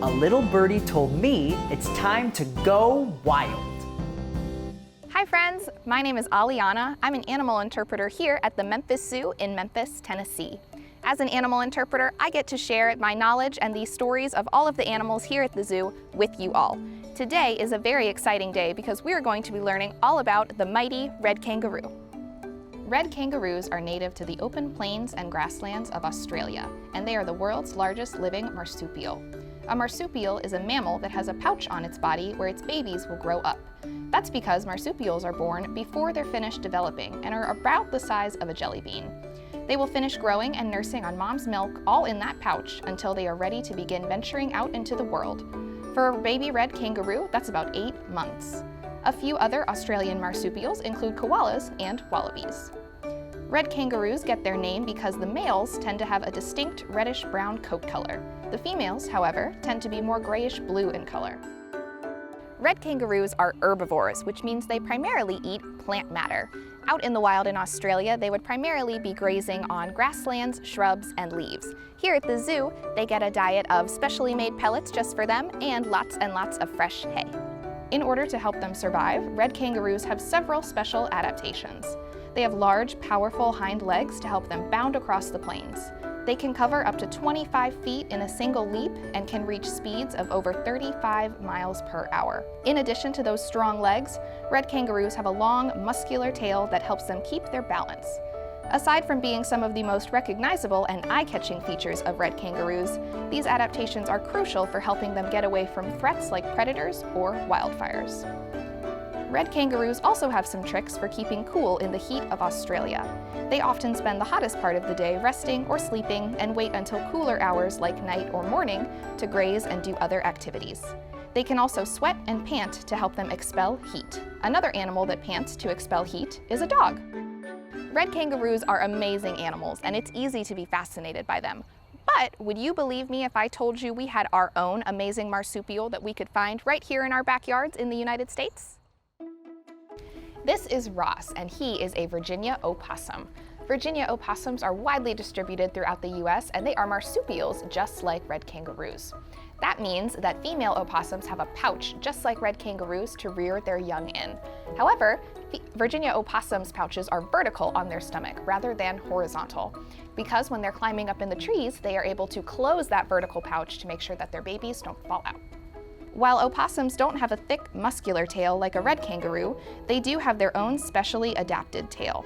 a little birdie told me it's time to go wild. Hi friends, my name is Aliana. I'm an animal interpreter here at the Memphis Zoo in Memphis, Tennessee. As an animal interpreter, I get to share my knowledge and the stories of all of the animals here at the zoo with you all. Today is a very exciting day because we are going to be learning all about the mighty red kangaroo. Red kangaroos are native to the open plains and grasslands of Australia, and they are the world's largest living marsupial. A marsupial is a mammal that has a pouch on its body where its babies will grow up. That's because marsupials are born before they're finished developing and are about the size of a jelly bean. They will finish growing and nursing on mom's milk all in that pouch until they are ready to begin venturing out into the world. For a baby red kangaroo, that's about 8 months. A few other Australian marsupials include koalas and wallabies. Red kangaroos get their name because the males tend to have a distinct reddish-brown coat color. The females, however, tend to be more grayish-blue in color. Red kangaroos are herbivores, which means they primarily eat plant matter. Out in the wild in Australia, they would primarily be grazing on grasslands, shrubs, and leaves. Here at the zoo, they get a diet of specially made pellets just for them and lots of fresh hay. In order to help them survive, red kangaroos have several special adaptations. They have large, powerful hind legs to help them bound across the plains. They can cover up to 25 feet in a single leap and can reach speeds of over 35 miles per hour. In addition to those strong legs, red kangaroos have a long, muscular tail that helps them keep their balance. Aside from being some of the most recognizable and eye-catching features of red kangaroos, these adaptations are crucial for helping them get away from threats like predators or wildfires. Red kangaroos also have some tricks for keeping cool in the heat of Australia. They often spend the hottest part of the day resting or sleeping and wait until cooler hours like night or morning to graze and do other activities. They can also sweat and pant to help them expel heat. Another animal that pants to expel heat is a dog. Red kangaroos are amazing animals, and it's easy to be fascinated by them. But would you believe me if I told you we had our own amazing marsupial that we could find right here in our backyards in the United States? This is Ross, and he is a Virginia opossum. Virginia opossums are widely distributed throughout the US, and they are marsupials just like red kangaroos. That means that female opossums have a pouch just like red kangaroos to rear their young in. However, Virginia opossums' pouches are vertical on their stomach rather than horizontal, because when they're climbing up in the trees, they are able to close that vertical pouch to make sure that their babies don't fall out. While opossums don't have a thick, muscular tail like a red kangaroo, they do have their own specially adapted tail.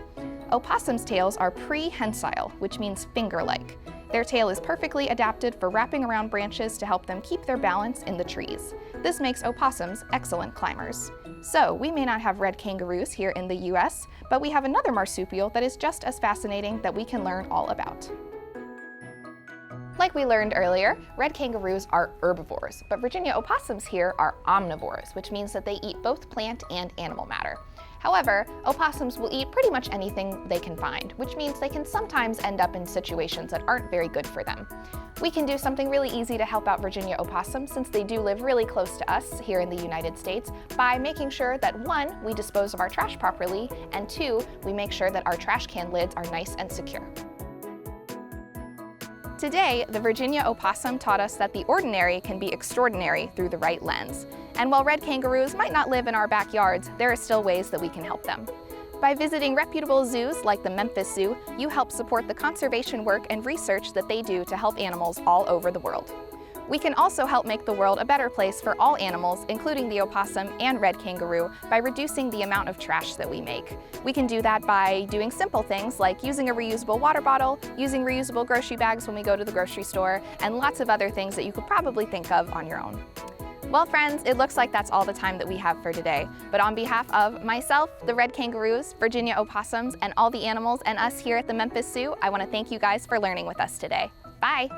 Opossums' tails are prehensile, which means finger-like. Their tail is perfectly adapted for wrapping around branches to help them keep their balance in the trees. This makes opossums excellent climbers. So, we may not have red kangaroos here in the US, but we have another marsupial that is just as fascinating that we can learn all about. Like we learned earlier, red kangaroos are herbivores, but Virginia opossums here are omnivores, which means that they eat both plant and animal matter. However, opossums will eat pretty much anything they can find, which means they can sometimes end up in situations that aren't very good for them. We can do something really easy to help out Virginia opossums, since they do live really close to us here in the United States, by making sure that 1, we dispose of our trash properly, and 2, we make sure that our trash can lids are nice and secure. Today, the Virginia opossum taught us that the ordinary can be extraordinary through the right lens. And while red kangaroos might not live in our backyards, there are still ways that we can help them. By visiting reputable zoos like the Memphis Zoo, you help support the conservation work and research that they do to help animals all over the world. We can also help make the world a better place for all animals, including the opossum and red kangaroo, by reducing the amount of trash that we make. We can do that by doing simple things like using a reusable water bottle, using reusable grocery bags when we go to the grocery store, and lots of other things that you could probably think of on your own. Well, friends, it looks like that's all the time that we have for today. But on behalf of myself, the red kangaroos, Virginia opossums, and all the animals and us here at the Memphis Zoo, I want to thank you guys for learning with us today. Bye!